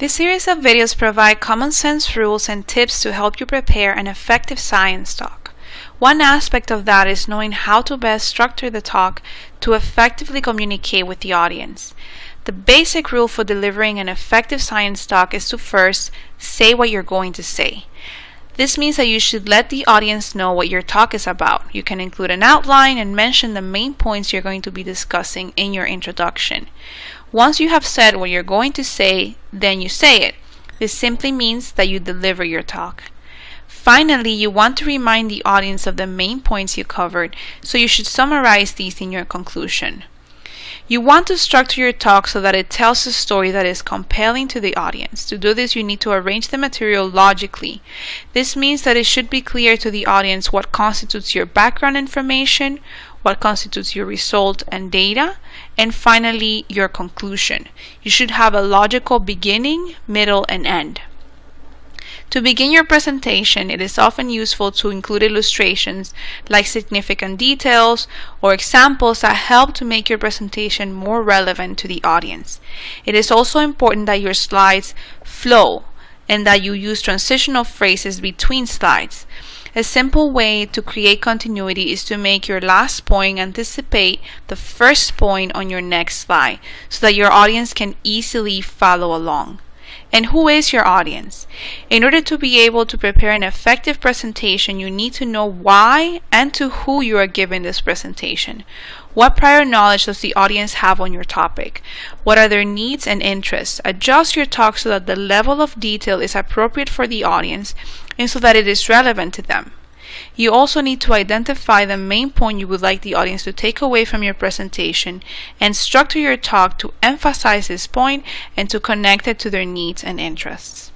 This series of videos provide common sense rules and tips to help you prepare an effective science talk. One aspect of that is knowing how to best structure the talk to effectively communicate with the audience. The basic rule for delivering an effective science talk is to first say what you're going to say. This means that you should let the audience know what your talk is about. You can include an outline and mention the main points you're going to be discussing in your introduction. Once you have said what you're going to say, then you say it. This simply means that you deliver your talk. Finally, you want to remind the audience of the main points you covered, so you should summarize these in your conclusion. You want to structure your talk so that it tells a story that is compelling to the audience. To do this, you need to arrange the material logically. This means that it should be clear to the audience what constitutes your background information, what constitutes your result and data, and finally, your conclusion. You should have a logical beginning, middle, and end. To begin your presentation, it is often useful to include illustrations like significant details or examples that help to make your presentation more relevant to the audience. It is also important that your slides flow and that you use transitional phrases between slides. A simple way to create continuity is to make your last point anticipate the first point on your next slide so that your audience can easily follow along. And who is your audience? In order to be able to prepare an effective presentation, you need to know why and to who you are giving this presentation. What prior knowledge does the audience have on your topic? What are their needs and interests? Adjust your talk so that the level of detail is appropriate for the audience and so that it is relevant to them. You also need to identify the main point you would like the audience to take away from your presentation and structure your talk to emphasize this point and to connect it to their needs and interests.